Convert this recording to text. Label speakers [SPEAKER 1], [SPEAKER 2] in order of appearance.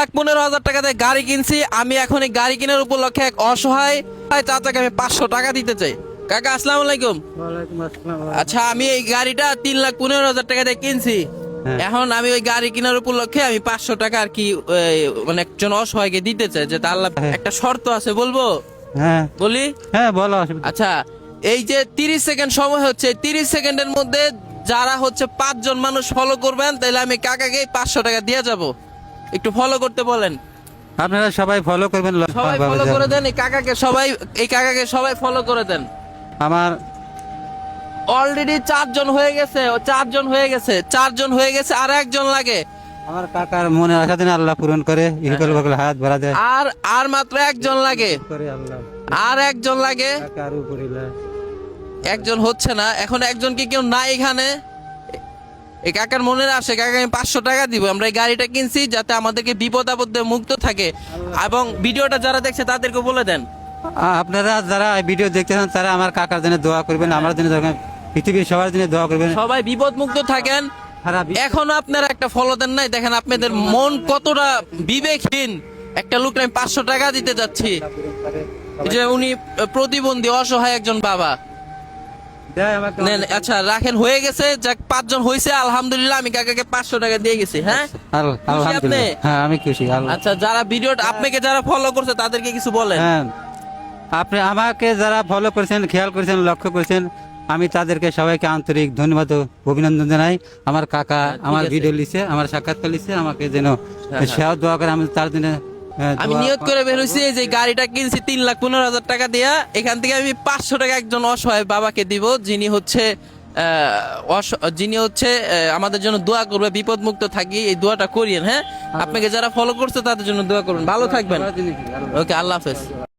[SPEAKER 1] 3,15,000 টাকা দিয়ে গাড়ি কিনছি। আমি এখন এই গাড়ি কেনার উপলক্ষে এক অসহায় চাচাকে আমি 500 টাকা দিতে চাই। কাকা আসসালামু আলাইকুম। আচ্ছা, আমি এই গাড়িটা 3,15,000 টাকা দিয়ে কিনছি। এখন আমি ওই গাড়ি কেনার উপলক্ষে আমি 500 টাকা আর কি মানে একজন অসহায়কে দিতে চাই। যে আল্লাহ একটা শর্ত আছে, বলবো?
[SPEAKER 2] হ্যাঁ
[SPEAKER 1] বলি।
[SPEAKER 2] হ্যাঁ বলো।
[SPEAKER 1] আচ্ছা, এই যে 30 সেকেন্ড সময় হচ্ছে, 30 সেকেন্ডের মধ্যে যারা হচ্ছে 5 জন মানুষ ফলো করবেন, তাহলে আমি কাকাকে 500 টাকা দিয়ে যাব। একটু ফলো করতে বলেন।
[SPEAKER 2] আপনারা সবাই ফলো করবেন।
[SPEAKER 1] সবাই ফলো করে দেন এই কাকাকে, সবাই ফলো করে দেন।
[SPEAKER 2] আমার
[SPEAKER 1] অলরেডি 4 জন হয়ে গেছে, 4 জন হয়ে গেছে, 4 জন হয়ে গেছে, আর একজন লাগে।
[SPEAKER 2] আমার কাকার মনে আশা দিন আল্লাহ পূরণ করে, ইহকাল বাকল হায়াত বাড়া দেয়।
[SPEAKER 1] আর মাত্র একজন লাগে,
[SPEAKER 2] করে আল্লাহ
[SPEAKER 1] আর একজন লাগে।
[SPEAKER 2] কাকার উপরে
[SPEAKER 1] একজন হচ্ছে না, এখন একজন কি কেউ নাই এখানে? এই কাকার মনে আসে, কাকা আমি 500 টাকা দিব। আমরা এই গাড়িটা কিনছি যাতে আমাদেরকে বিপদ আপদে মুক্ত থাকে। এবং ভিডিওটা যারা দেখছে তাদেরকে বলে দেন।
[SPEAKER 2] আপনারা যারা এই ভিডিও দেখতেছেন তারা আমার কাকার জন্য দোয়া করবেন, আমার জন্য দোয়া করবেন, পৃথিবীর সবার জন্য দোয়া করবেন।
[SPEAKER 1] সবাই বিপদ মুক্ত থাকেন।
[SPEAKER 2] সারা বিশ্ব-
[SPEAKER 1] এখনো আপনারা একটা ফলো দেন নাই, দেখেন আপনাদের মন কতটা বিবেকহীন। একটা লোক আমি 500 টাকা দিতে যাচ্ছি, যে উনি প্রতিবন্ধী অসহায় একজন বাবা।
[SPEAKER 2] দেয় আমাকে
[SPEAKER 1] নেন, আচ্ছা রাখেন, হয়ে গেছে। যাক 5 জন হয়েছে, আলহামদুলিল্লাহ। আমি কাকাকে 500 টাকা দিয়ে গেছি। হ্যাঁ, খুশি আপনি?
[SPEAKER 2] হ্যাঁ আমি খুশি।
[SPEAKER 1] আচ্ছা, যারা ভিডিওটা আপনাকে যারা ফলো করছে তাদেরকে কিছু বলেন।
[SPEAKER 2] হ্যাঁ, আপনি আমাকে যারা ফলো করেছেন, খেয়াল করেছেন, লক্ষ্য করেছেন, আমি তাদেরকে সবাইকে আন্তরিক ধন্যবাদ ও অভিনন্দন জানাই। আমার কাকা আমার
[SPEAKER 1] আছে।
[SPEAKER 2] ভিডিও লিখছে, আমার সাক্ষাৎকার লিখছে, আমাকে যেন সেও দোয়া করে, আমি তার জন্য
[SPEAKER 1] আমি নিয়ত করে বের হইছি যে গাড়িটা কিনছি 3,15,000 টাকা দিয়া। এখান থেকে আমি 500 টাকা একজন অসহায় বাবাকে দিব, যিনি হচ্ছে আমাদের জন্য দোয়া করবে, বিপদ মুক্ত থাকি। এই দোয়াটা করিয়েন। হ্যাঁ, আপনাকে যারা ফলো করছে তাদের জন্য দোয়া করবেন। ভালো থাকবেন। ওকে, আল্লাহ হাফেজ।